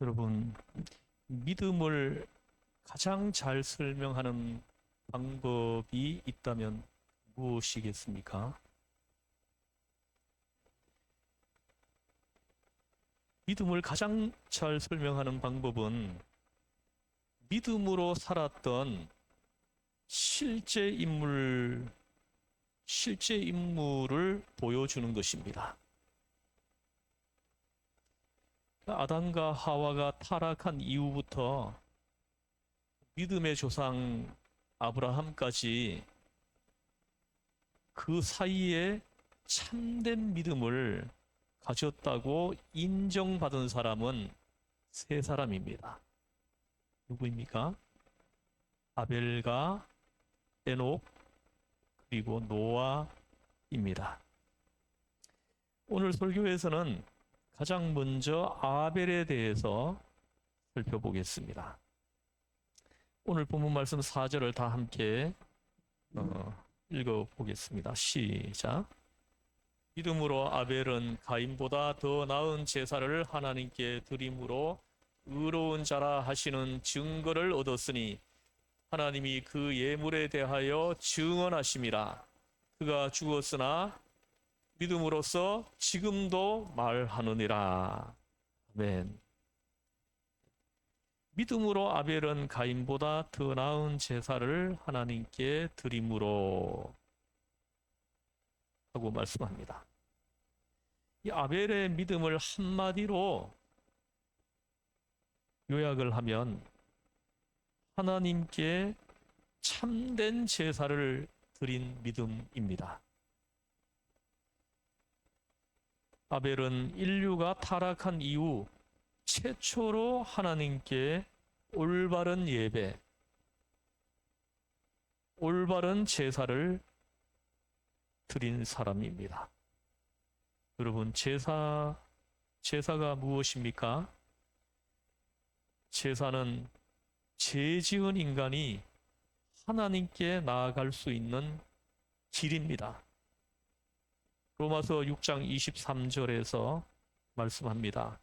여러분, 믿음을 가장 잘 설명하는 방법이 있다면 무엇이겠습니까? 믿음을 가장 잘 설명하는 방법은 믿음으로 살았던 실제 인물을 보여주는 것입니다. 아담과 하와가 타락한 이후부터 믿음의 조상 아브라함까지 그 사이에 참된 믿음을 가졌다고 인정받은 사람은 세 사람입니다. 누구입니까? 아벨과 에녹 그리고 노아입니다. 오늘 설교에서는 가장 먼저 아벨에 대해서 살펴보겠습니다. 오늘 본문 말씀 4절을 다 함께 읽어보겠습니다. 시작. 믿음으로 아벨은 가인보다 더 나은 제사를 하나님께 드림으로 의로운 자라 하시는 증거를 얻었으니 하나님이 그 예물에 대하여 증언하심이라. 그가 죽었으나 믿음으로써 지금도 말하느니라. 아멘. 믿음으로 아벨은 가인보다 더 나은 제사를 하나님께 드림으로 하고 말씀합니다. 이 아벨의 믿음을 한마디로 요약을 하면 하나님께 참된 제사를 드린 믿음입니다. 아벨은 인류가 타락한 이후 최초로 하나님께 올바른 예배, 올바른 제사를 드린 사람입니다. 여러분, 제사가 무엇입니까? 제사는 죄 지은 인간이 하나님께 나아갈 수 있는 길입니다. 로마서 6장 23절에서 말씀합니다.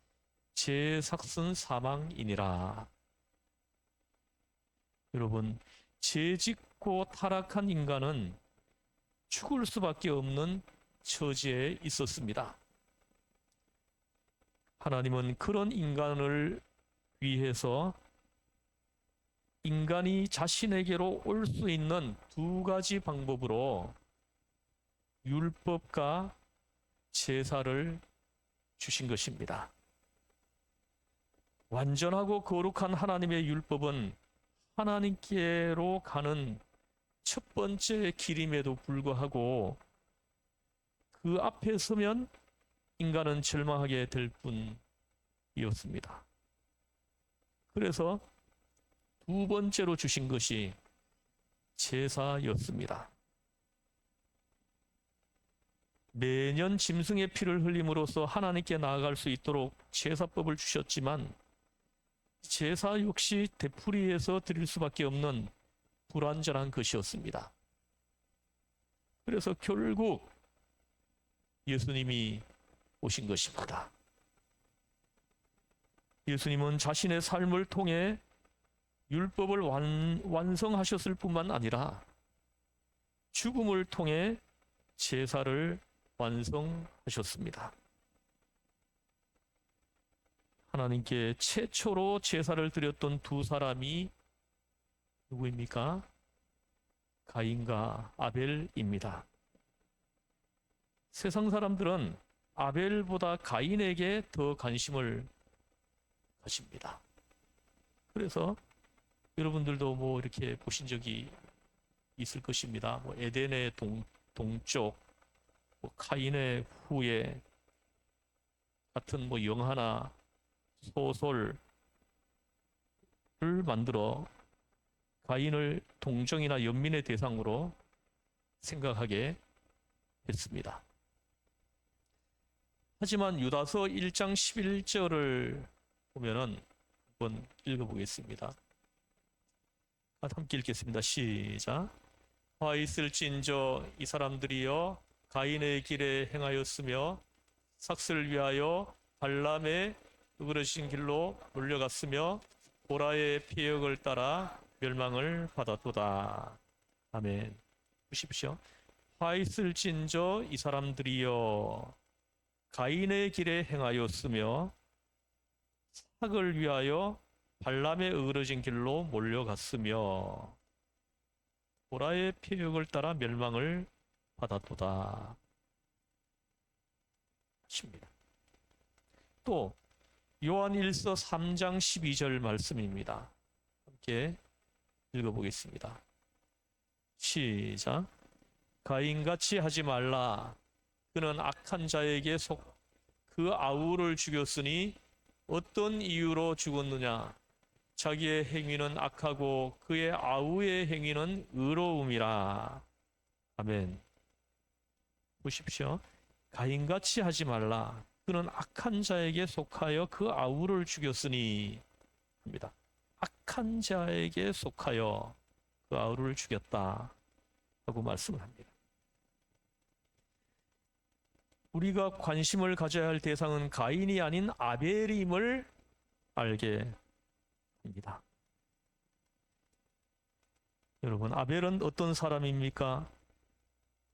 죄의 삭은 사망이니라. 여러분, 죄 짓고 타락한 인간은 죽을 수밖에 없는 처지에 있었습니다. 하나님은 그런 인간을 위해서 인간이 자신에게로 올 수 있는 두 가지 방법으로 율법과 제사를 주신 것입니다. 완전하고 거룩한 하나님의 율법은 하나님께로 가는 첫 번째 길임에도 불구하고 그 앞에 서면 인간은 절망하게 될 뿐이었습니다. 그래서 두 번째로 주신 것이 제사였습니다. 매년 짐승의 피를 흘림으로써 하나님께 나아갈 수 있도록 제사법을 주셨지만 제사 역시 되풀이해서 드릴 수밖에 없는 불완전한 것이었습니다. 그래서 결국 예수님이 오신 것입니다. 예수님은 자신의 삶을 통해 율법을 완성하셨을 뿐만 아니라 죽음을 통해 제사를 완성하셨습니다. 하나님께 최초로 제사를 드렸던 두 사람이 누구입니까? 가인과 아벨입니다. 세상 사람들은 아벨보다 가인에게 더 관심을 가집니다. 그래서 여러분들도 뭐 이렇게 보신 적이 있을 것입니다. 뭐 에덴의 동쪽, 뭐 카인의 후예 같은 뭐 영화나 소설을 만들어 가인을 동정이나 연민의 대상으로 생각하게 했습니다. 하지만 유다서 1장 11절을 보면은 한번 읽어보겠습니다. 함께 읽겠습니다. 시작. 화 있을진저 이 사람들이여 가인의 길에 행하였으며 삭슬을 위하여 발람의 으그러진 길로 몰려갔으며 보라의 피역을 따라 멸망을 받았도다. 아멘. 보십시오. 화 있을진저 이 사람들이여 가인의 길에 행하였으며 삭을 위하여 발람의 으그러진 길로 몰려갔으며 보라의 피역을 따라 멸망을 받았도다. 십니다. 또 요한 1서 3장 12절 말씀입니다. 함께 읽어보겠습니다. 시작. 가인같이 하지 말라. 그는 악한 자에게 그 아우를 죽였으니 어떤 이유로 죽었느냐? 자기의 행위는 악하고 그의 아우의 행위는 의로움이라. 아멘. 보십시오. 가인같이 하지 말라. 그는 악한 자에게 속하여 그 아우를 죽였으니 합니다. 악한 자에게 속하여 그 아우를 죽였다 하고 말씀을 합니다. 우리가 관심을 가져야 할 대상은 가인이 아닌 아벨임을 알게 합니다. 여러분, 아벨은 어떤 사람입니까?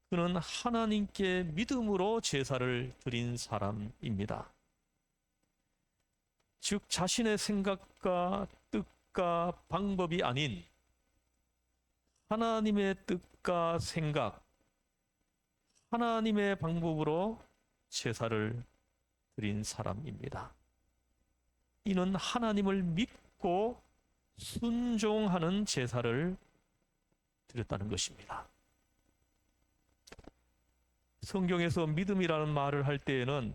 그는 하나님께 믿음으로 제사를 드린 사람입니다. 즉 자신의 생각과 뜻과 방법이 아닌 하나님의 뜻과 생각, 하나님의 방법으로 제사를 드린 사람입니다. 이는 하나님을 믿고 순종하는 제사를 드렸다는 것입니다. 성경에서 믿음이라는 말을 할 때에는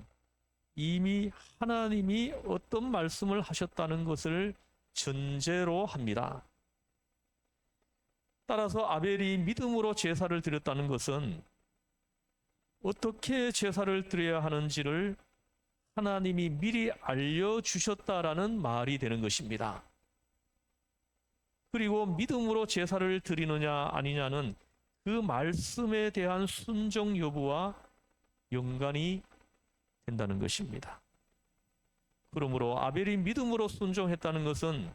이미 하나님이 어떤 말씀을 하셨다는 것을 전제로 합니다. 따라서 아벨이 믿음으로 제사를 드렸다는 것은 어떻게 제사를 드려야 하는지를 하나님이 미리 알려주셨다라는 말이 되는 것입니다. 그리고 믿음으로 제사를 드리느냐 아니냐는 그 말씀에 대한 순종 여부와 연관이 된다는 것입니다. 그러므로 아벨이 믿음으로 순종했다는 것은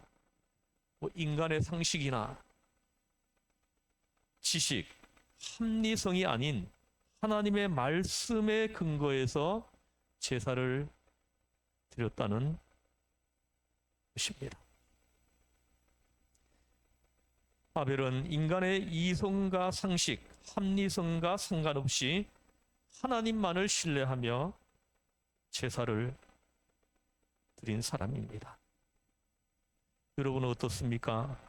인간의 상식이나 지식, 합리성이 아닌 하나님의 말씀에 근거해서 제사를 드렸다는 것입니다. 아벨은 인간의 이성과 상식, 합리성과 상관없이 하나님만을 신뢰하며 제사를 드린 사람입니다. 여러분은 어떻습니까?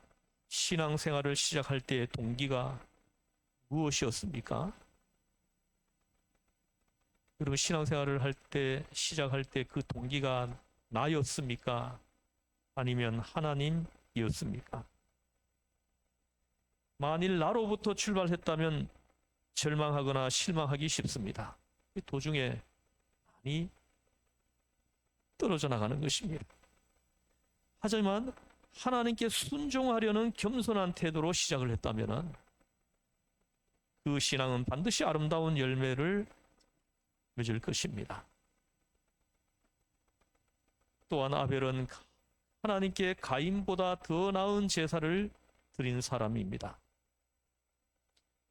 신앙생활을 시작할 때의 동기가 무엇이었습니까? 여러분 신앙생활을 시작할 때 그 동기가 나였습니까? 아니면 하나님이었습니까? 만일 나로부터 출발했다면 절망하거나 실망하기 쉽습니다. 도중에 많이 떨어져 나가는 것입니다. 하지만 하나님께 순종하려는 겸손한 태도로 시작을 했다면 그 신앙은 반드시 아름다운 열매를 맺을 것입니다. 또한 아벨은 하나님께 가인보다 더 나은 제사를 드린 사람입니다.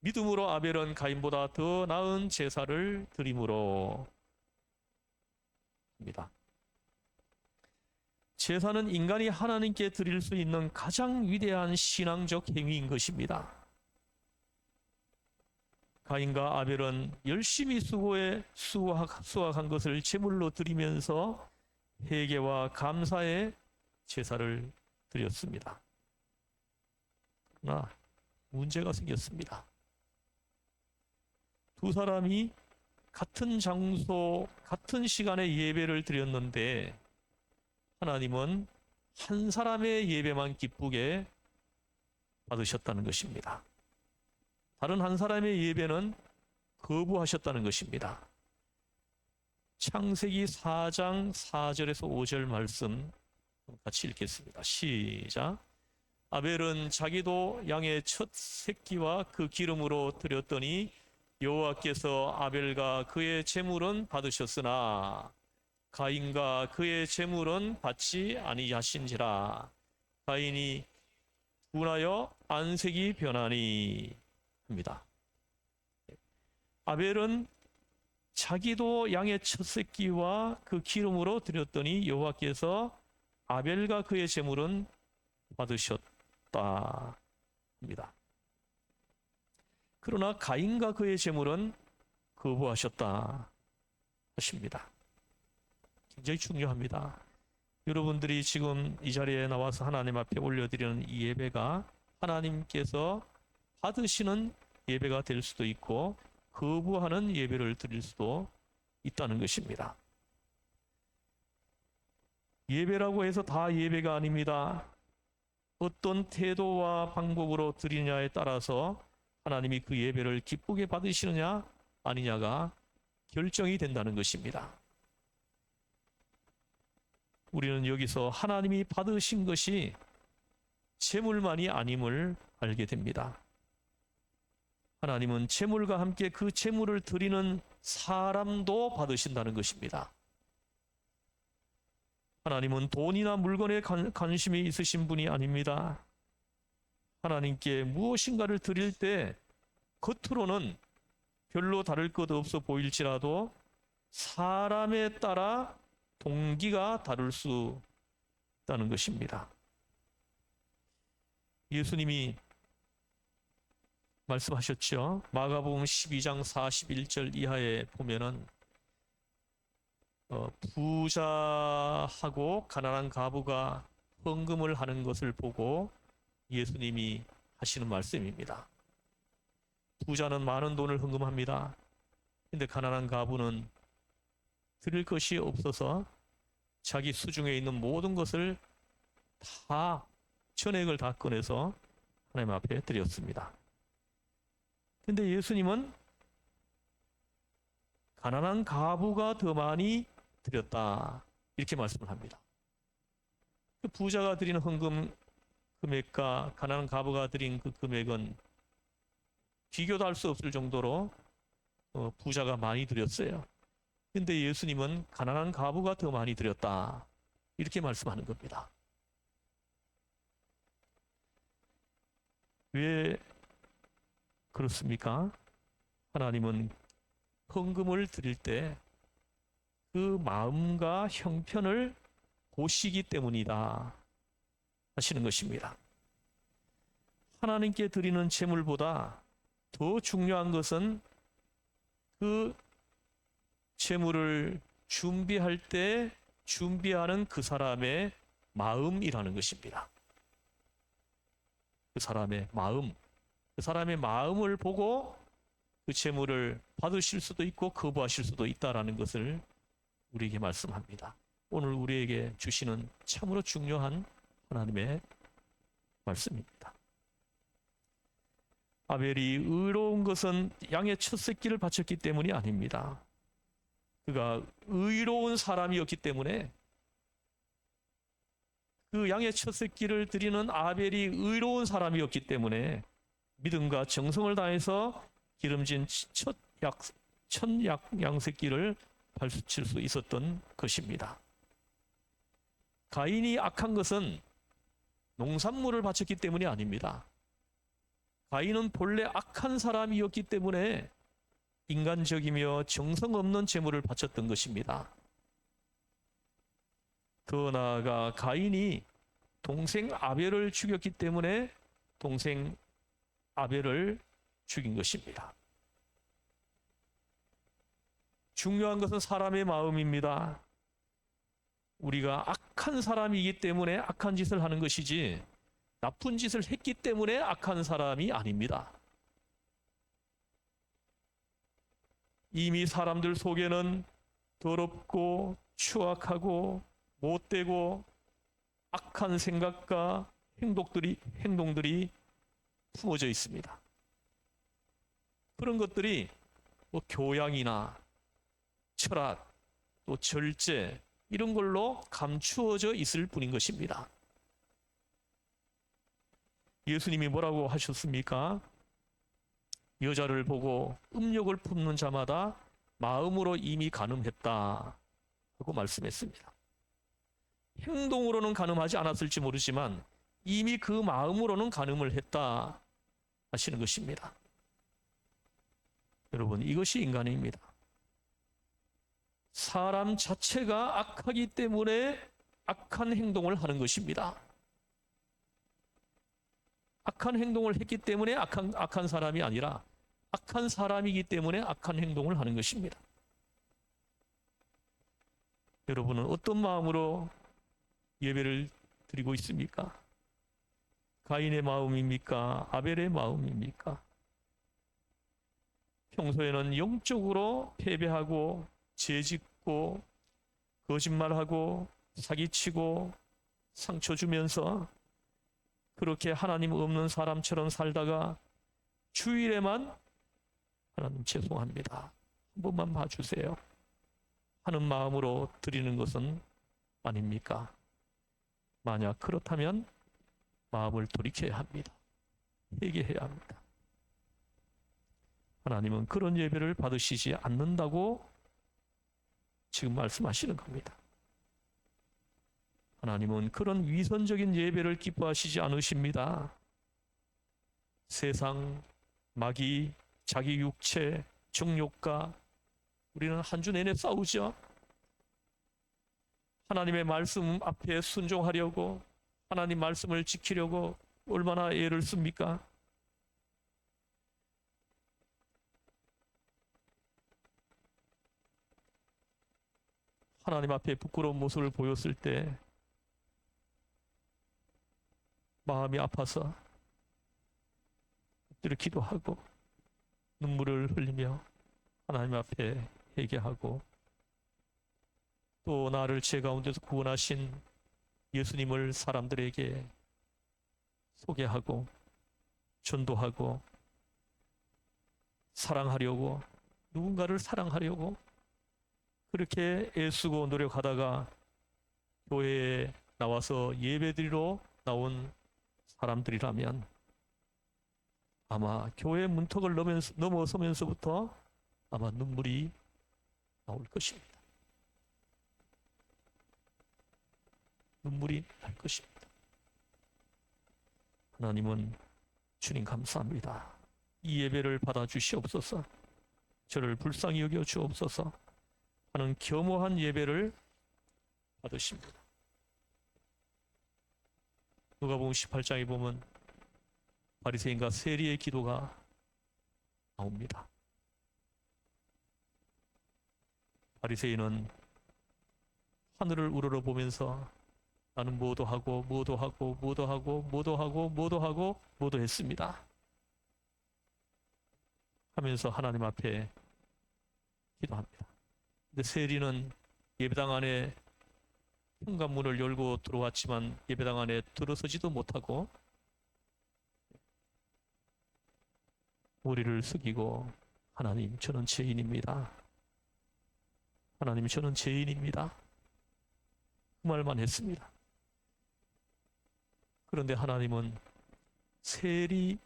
믿음으로 아벨은 가인보다 더 나은 제사를 드림으로 입니다. 제사는 인간이 하나님께 드릴 수 있는 가장 위대한 신앙적 행위인 것입니다. 가인과 아벨은 열심히 수확한 것을 제물로 드리면서 회개와 감사의 제사를 드렸습니다. 그러나 문제가 생겼습니다. 두 사람이 같은 장소, 같은 시간에 예배를 드렸는데 하나님은 한 사람의 예배만 기쁘게 받으셨다는 것입니다. 다른 한 사람의 예배는 거부하셨다는 것입니다. 창세기 4장 4절에서 5절 말씀 같이 읽겠습니다. 시작. 아벨은 자기도 양의 첫 새끼와 그 기름으로 드렸더니 여호와께서 아벨과 그의 제물은 받으셨으나 가인과 그의 재물은 받지 아니하신지라. 가인이 분하여 안색이 변하니 합니다. 아벨은 자기도 양의 첫 새끼와 그 기름으로 드렸더니 여호와께서 아벨과 그의 재물은 받으셨다 합니다. 그러나 가인과 그의 재물은 거부하셨다 하십니다. 굉장히 중요합니다. 여러분들이 지금 이 자리에 나와서 하나님 앞에 올려드리는 이 예배가 하나님께서 받으시는 예배가 될 수도 있고 거부하는 예배를 드릴 수도 있다는 것입니다. 예배라고 해서 다 예배가 아닙니다. 어떤 태도와 방법으로 드리냐에 따라서 하나님이 그 예배를 기쁘게 받으시느냐 아니냐가 결정이 된다는 것입니다. 우리는 여기서 하나님이 받으신 것이 재물만이 아님을 알게 됩니다. 하나님은 재물과 함께 그 재물을 드리는 사람도 받으신다는 것입니다. 하나님은 돈이나 물건에 관심이 있으신 분이 아닙니다. 하나님께 무엇인가를 드릴 때 겉으로는 별로 다를 것 없어 보일지라도 사람에 따라 동기가 다를 수 있다는 것입니다. 예수님이 말씀하셨죠. 마가복음 12장 41절 이하에 보면은 부자하고 가난한 과부가 헌금을 하는 것을 보고 예수님이 하시는 말씀입니다. 부자는 많은 돈을 헌금합니다. 근데 가난한 과부는 드릴 것이 없어서 자기 수중에 있는 모든 것을 다 전액을 다 꺼내서 하나님 앞에 드렸습니다. 근데 예수님은 가난한 과부가 더 많이 드렸다 이렇게 말씀을 합니다. 그 부자가 드리는 헌금 금액과 가난한 과부가 드린 그 금액은 비교도 할 수 없을 정도로 부자가 많이 드렸어요. 근데 예수님은 가난한 과부가 더 많이 드렸다 이렇게 말씀하는 겁니다. 왜 그렇습니까? 하나님은 헌금을 드릴 때 그 마음과 형편을 보시기 때문이다 하시는 것입니다. 하나님께 드리는 제물보다 더 중요한 것은 그 제물을 준비할 때 준비하는 그 사람의 마음이라는 것입니다. 그 사람의 마음, 그 사람의 마음을 보고 그 제물을 받으실 수도 있고 거부하실 수도 있다라는 것을 우리에게 말씀합니다. 오늘 우리에게 주시는 참으로 중요한 하나님의 말씀입니다. 아벨이 의로운 것은 양의 첫 새끼를 바쳤기 때문이 아닙니다. 그가 의로운 사람이었기 때문에 그 양의 첫 새끼를 드리는 아벨이 의로운 사람이었기 때문에 믿음과 정성을 다해서 기름진 첫 양새끼를 바칠 수 있었던 것입니다. 가인이 악한 것은 농산물을 바쳤기 때문이 아닙니다. 가인은 본래 악한 사람이었기 때문에 인간적이며 정성 없는 제물을 바쳤던 것입니다. 더 나아가 가인이 동생 아벨을 죽였기 때문에 동생 아벨을 죽인 것입니다. 중요한 것은 사람의 마음입니다. 우리가 악한 사람이기 때문에 악한 짓을 하는 것이지 나쁜 짓을 했기 때문에 악한 사람이 아닙니다. 이미 사람들 속에는 더럽고 추악하고 못되고 악한 생각과 행동들이 품어져 있습니다. 그런 것들이 교양이나 철학, 또 절제 이런 걸로 감추어져 있을 뿐인 것입니다. 예수님이 뭐라고 하셨습니까? 여자를 보고 음욕을 품는 자마다 마음으로 이미 간음했다 하고 말씀했습니다. 행동으로는 간음하지 않았을지 모르지만 이미 그 마음으로는 간음을 했다 하시는 것입니다. 여러분, 이것이 인간입니다. 사람 자체가 악하기 때문에 악한 행동을 하는 것입니다. 악한 행동을 했기 때문에 악한 사람이 아니라 악한 사람이기 때문에 악한 행동을 하는 것입니다. 여러분은 어떤 마음으로 예배를 드리고 있습니까? 가인의 마음입니까? 아벨의 마음입니까? 평소에는 영적으로 패배하고 죄짓고 거짓말하고 사기치고 상처 주면서 그렇게 하나님 없는 사람처럼 살다가 주일에만 하나님 죄송합니다, 한 번만 봐주세요 하는 마음으로 드리는 것은 아닙니까? 만약 그렇다면 마음을 돌이켜야 합니다. 회개해야 합니다. 하나님은 그런 예배를 받으시지 않는다고 지금 말씀하시는 겁니다. 하나님은 그런 위선적인 예배를 기뻐하시지 않으십니다. 세상, 마귀, 자기 육체, 정욕과 우리는 한 주 내내 싸우죠. 하나님의 말씀 앞에 순종하려고, 하나님 말씀을 지키려고 얼마나 애를 씁니까? 하나님 앞에 부끄러운 모습을 보였을 때 마음이 아파서 엎드려 기도하고 눈물을 흘리며 하나님 앞에 회개하고, 또 나를 죄 가운데서 구원하신 예수님을 사람들에게 소개하고 전도하고 사랑하려고, 누군가를 사랑하려고 그렇게 애쓰고 노력하다가 교회에 나와서 예배드리러 나온 사람들이라면 아마 교회 문턱을 넘어서면서부터 아마 눈물이 나올 것입니다. 눈물이 날 것입니다. 하나님은 주님 감사합니다. 이 예배를 받아주시옵소서, 저를 불쌍히 여겨 주옵소서 하는 겸허한 예배를 받으십니다. 누가복음 18장에 보면 바리새인과 세리의 기도가 나옵니다. 바리새인은 하늘을 우러러보면서 나는 뭐도 하고 했습니다 하면서 하나님 앞에 기도합니다. 근데 세리는 예배당 안에 현관문을 열고 들어왔지만 예배당 안에 들어서지도 못하고 머리를 숙이고 하나님, 저는 죄인입니다. 하나님, 저는 죄인입니다. 그 말만 했습니다. 그런데 하나님은 세리의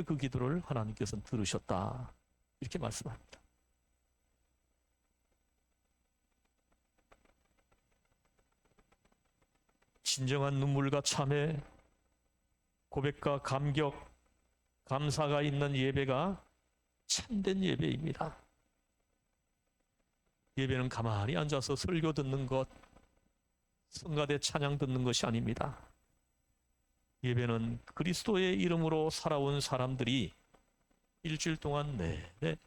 그 기도를 하나님께서는 들으셨다, 이렇게 말씀합니다. 진정한 눈물과 참회, 고백과 감격, 감사가 있는 예배가 참된 예배입니다. 예배는 가만히 앉아서 설교 듣는 것, 성가대 찬양 듣는 것이 아닙니다. 예배는 그리스도의 이름으로 살아온 사람들이 일주일 동안 내내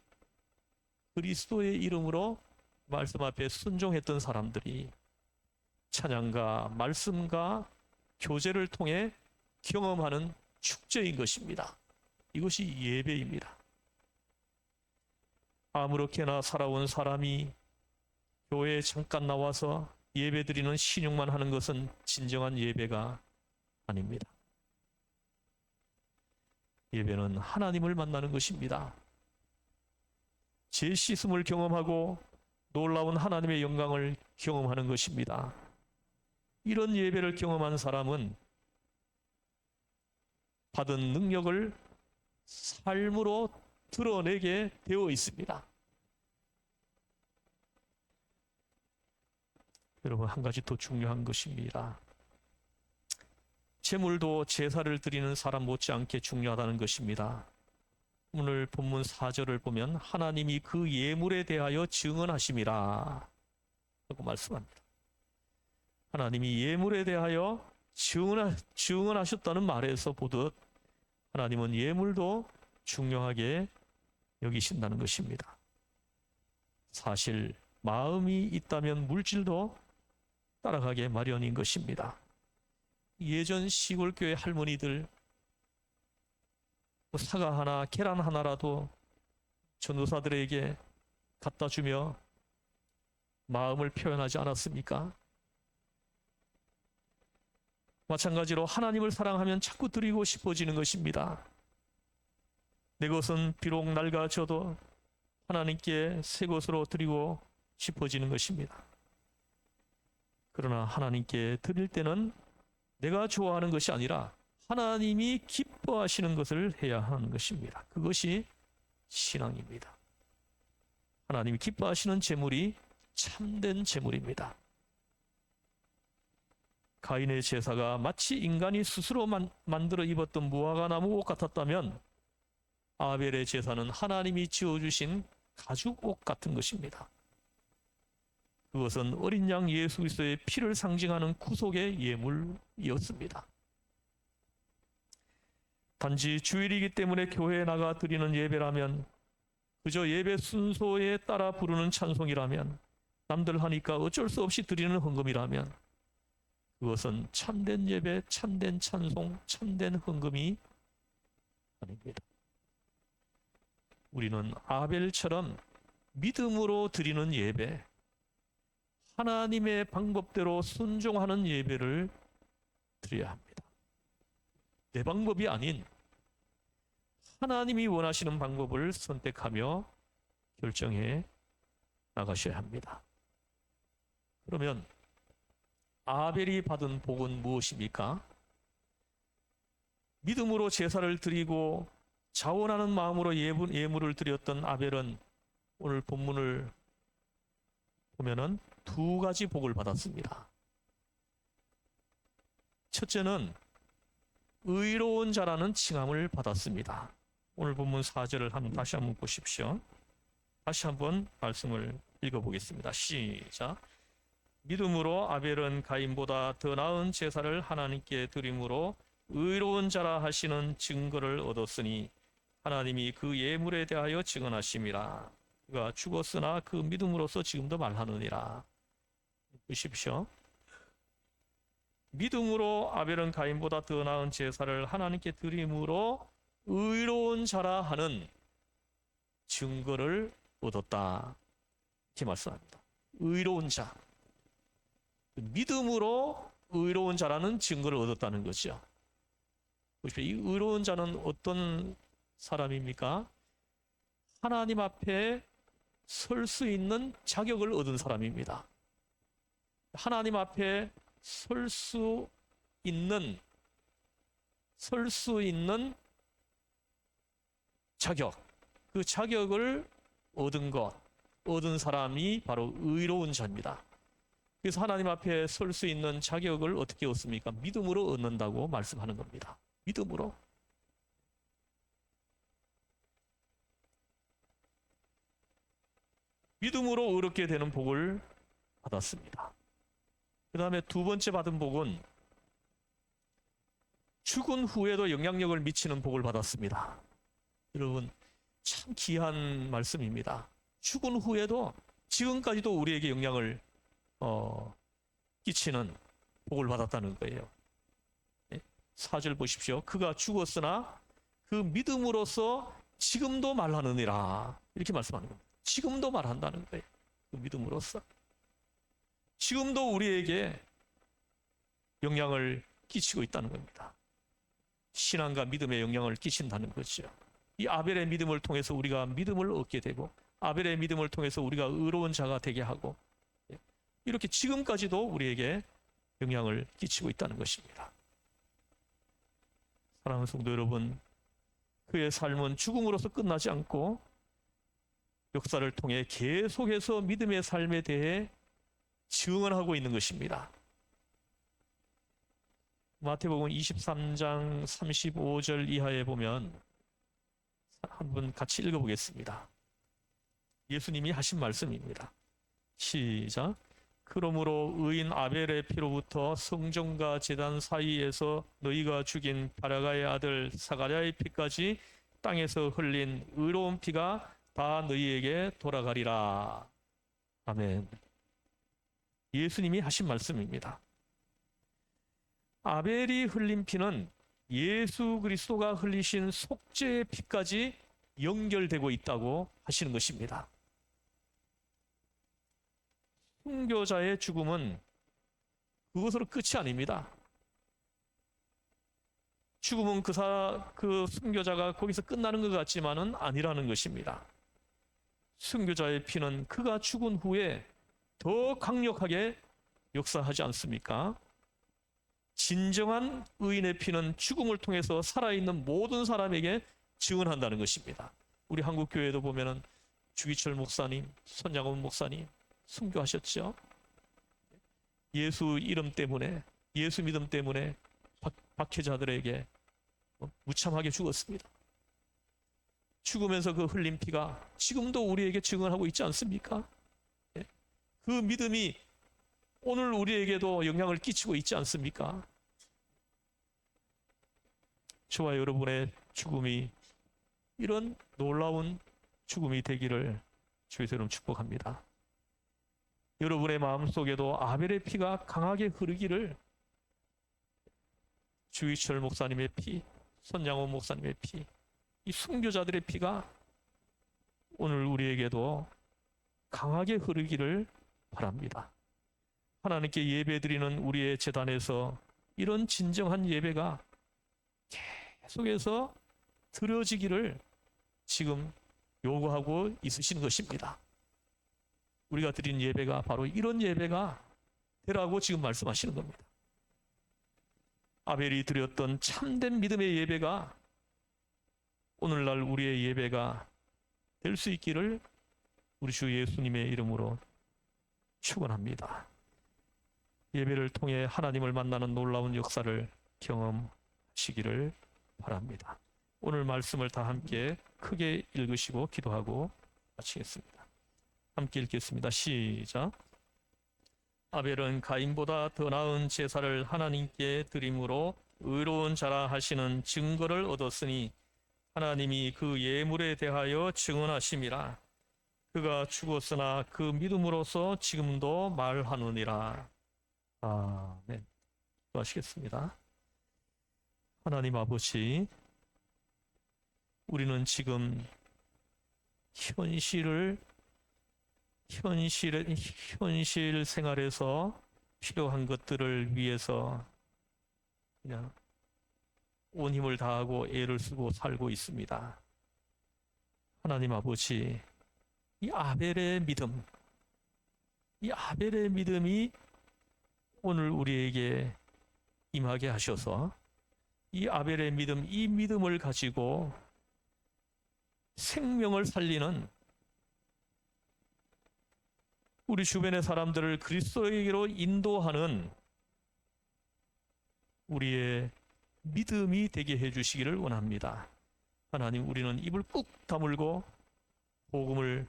그리스도의 이름으로 말씀 앞에 순종했던 사람들이 찬양과 말씀과 교제를 통해 경험하는 축제인 것입니다. 이것이 예배입니다. 아무렇게나 살아온 사람이 교회에 잠깐 나와서 예배드리는 신용만 하는 것은 진정한 예배가 아닙니다. 예배는 하나님을 만나는 것입니다. 제 씻음을 경험하고 놀라운 하나님의 영광을 경험하는 것입니다. 이런 예배를 경험한 사람은 받은 능력을 삶으로 드러내게 되어 있습니다. 여러분, 한 가지 더 중요한 것입니다. 제물도 제사를 드리는 사람 못지않게 중요하다는 것입니다. 오늘 본문 4절을 보면 하나님이 그 예물에 대하여 증언하심이라 라고 말씀합니다. 하나님이 예물에 대하여 증언하셨다는 말에서 보듯 하나님은 예물도 중요하게 여기신다는 것입니다. 사실 마음이 있다면 물질도 따라가게 마련인 것입니다. 예전 시골교회 할머니들 사과 하나, 계란 하나라도 전도사들에게 갖다 주며 마음을 표현하지 않았습니까? 마찬가지로 하나님을 사랑하면 자꾸 드리고 싶어지는 것입니다. 내 것은 비록 낡아져도 하나님께 새 것으로 드리고 싶어지는 것입니다. 그러나 하나님께 드릴 때는 내가 좋아하는 것이 아니라 하나님이 기뻐하시는 것을 해야 하는 것입니다. 그것이 신앙입니다. 하나님이 기뻐하시는 제물이 참된 제물입니다. 가인의 제사가 마치 인간이 스스로 만들어 입었던 무화과나무 옷 같았다면 아벨의 제사는 하나님이 지어주신 가죽 옷 같은 것입니다. 그것은 어린 양 예수 그리스도의 피를 상징하는 구속의 예물이었습니다. 단지 주일이기 때문에 교회에 나가 드리는 예배라면, 그저 예배 순서에 따라 부르는 찬송이라면, 남들 하니까 어쩔 수 없이 드리는 헌금이라면 그것은 참된 예배, 참된 찬송, 참된 헌금이 아닙니다. 우리는 아벨처럼 믿음으로 드리는 예배, 하나님의 방법대로 순종하는 예배를 드려야 합니다. 내 방법이 아닌 하나님이 원하시는 방법을 선택하며 결정해 나가셔야 합니다. 그러면 아벨이 받은 복은 무엇입니까? 믿음으로 제사를 드리고 자원하는 마음으로 예물을 드렸던 아벨은 오늘 본문을 보면은 두 가지 복을 받았습니다. 첫째는 의로운 자라는 칭함을 받았습니다. 오늘 본문 4절을 다시 한번 보십시오. 다시 한번 말씀을 읽어보겠습니다. 시작. 믿음으로 아벨은 가인보다 더 나은 제사를 하나님께 드림으로 의로운 자라 하시는 증거를 얻었으니 하나님이 그 예물에 대하여 증언하심이라. 그가 죽었으나 그 믿음으로서 지금도 말하느니라. 보십시오. 믿음으로 아벨은 가인보다 더 나은 제사를 하나님께 드림으로 의로운 자라 하는 증거를 얻었다. 이렇게 말씀합니다. 의로운 자. 믿음으로 의로운 자라는 증거를 얻었다는 거죠. 보십시오. 이 의로운 자는 어떤 사람입니까? 하나님 앞에 설 수 있는 자격을 얻은 사람입니다. 하나님 앞에 설 수 있는 자격, 그 자격을 얻은 사람이 바로 의로운 자입니다. 그래서 하나님 앞에 설 수 있는 자격을 어떻게 얻습니까? 믿음으로 얻는다고 말씀하는 겁니다. 믿음으로. 믿음으로 의롭게 되는 복을 받았습니다. 그 다음에 두 번째 받은 복은 죽은 후에도 영향력을 미치는 복을 받았습니다. 여러분, 참 귀한 말씀입니다. 죽은 후에도 지금까지도 우리에게 영향을 끼치는 복을 받았다는 거예요. 4절 보십시오. 그가 죽었으나 그 믿음으로써 지금도 말하느니라. 이렇게 말씀하는 겁니다. 지금도 말한다는 거예요. 그 믿음으로써. 지금도 우리에게 영향을 끼치고 있다는 겁니다. 신앙과 믿음에 영향을 끼친다는 거죠. 이 아벨의 믿음을 통해서 우리가 믿음을 얻게 되고, 아벨의 믿음을 통해서 우리가 의로운 자가 되게 하고, 이렇게 지금까지도 우리에게 영향을 끼치고 있다는 것입니다. 사랑하는 성도 여러분, 그의 삶은 죽음으로서 끝나지 않고 역사를 통해 계속해서 믿음의 삶에 대해 증언하고 있는 것입니다. 마태복음 23장 35절 이하에 보면 한번 같이 읽어보겠습니다. 예수님이 하신 말씀입니다. 시작. 그러므로 의인 아벨의 피로부터 성전과 제단 사이에서 너희가 죽인 바라가의 아들 사가랴의 피까지 땅에서 흘린 의로운 피가 다 너희에게 돌아가리라. 아멘. 예수님이 하신 말씀입니다. 아벨이 흘린 피는 예수 그리스도가 흘리신 속죄의 피까지 연결되고 있다고 하시는 것입니다. 순교자의 죽음은 그것으로 끝이 아닙니다. 죽음은 그 순교자가 거기서 끝나는 것 같지만은 아니라는 것입니다. 순교자의 피는 그가 죽은 후에 더 강력하게 역사하지 않습니까? 진정한 의인의 피는 죽음을 통해서 살아있는 모든 사람에게 증언한다는 것입니다. 우리 한국 교회도 보면은 주기철 목사님, 손양원 목사님 순교하셨죠. 예수 이름 때문에, 예수 믿음 때문에 박해자들에게 무참하게 죽었습니다. 죽으면서 그 흘린 피가 지금도 우리에게 증언하고 있지 않습니까? 그 믿음이 오늘 우리에게도 영향을 끼치고 있지 않습니까? 저와 여러분의 죽음이 이런 놀라운 죽음이 되기를 주의 이름 축복합니다. 여러분의 마음속에도 아벨의 피가 강하게 흐르기를 주기철 목사님의 피, 손양원 목사님의 피, 이 순교자들의 피가 오늘 우리에게도 강하게 흐르기를 바랍니다. 하나님께 예배드리는 우리의 제단에서 이런 진정한 예배가 계속해서 드려지기를 지금 요구하고 있으신 것입니다. 우리가 드린 예배가 바로 이런 예배가 되라고 지금 말씀하시는 겁니다. 아벨이 드렸던 참된 믿음의 예배가 오늘날 우리의 예배가 될 수 있기를 우리 주 예수님의 이름으로 축원합니다. 예배를 통해 하나님을 만나는 놀라운 역사를 경험하시기를 바랍니다. 오늘 말씀을 다 함께 크게 읽으시고 기도하고 마치겠습니다. 함께 읽겠습니다. 시작. 아벨은 가인보다 더 나은 제사를 하나님께 드림으로 의로운 자라 하시는 증거를 얻었으니 하나님이 그 예물에 대하여 증언하심이라. 그가 죽었으나 그 믿음으로서 지금도 말하느니라. 아멘. 기도하시겠습니다. 하나님 아버지, 우리는 지금 현실 생활에서 필요한 것들을 위해서 그냥 온 힘을 다하고 애를 쓰고 살고 있습니다. 하나님 아버지, 이 아벨의 믿음이 오늘 우리에게 임하게 하셔서 이 아벨의 믿음, 이 믿음을 가지고 생명을 살리는 우리 주변의 사람들을 그리스도에게로 인도하는 우리의 믿음이 되게 해주시기를 원합니다. 하나님, 우리는 입을 꾹 다물고 복음을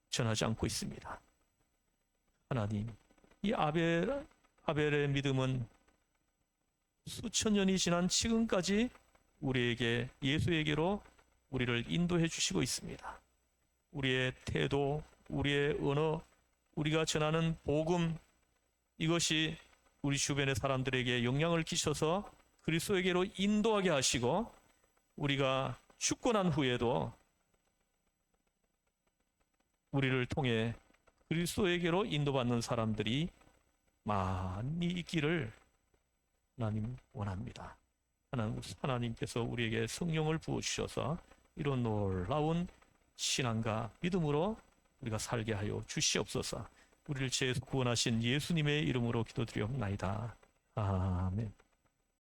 전하지 않고 있습니다. 하나님, 이 아벨의 믿음은 수천 년이 지난 지금까지 우리에게 예수에게로 우리를 인도해 주시고 있습니다. 우리의 태도, 우리의 언어, 우리가 전하는 복음, 이것이 우리 주변의 사람들에게 영향을 끼쳐서 그리스도에게로 인도하게 하시고 우리가 죽고 난 후에도 우리를 통해 그리스도에게로 인도받는 사람들이 많이 있기를 하나님 원합니다. 하나님께서 우리에게 성령을 부어주셔서 이런 놀라운 신앙과 믿음으로 우리가 살게 하여 주시옵소서. 우리를 죄에서 구원하신 예수님의 이름으로 기도드리옵나이다. 아멘.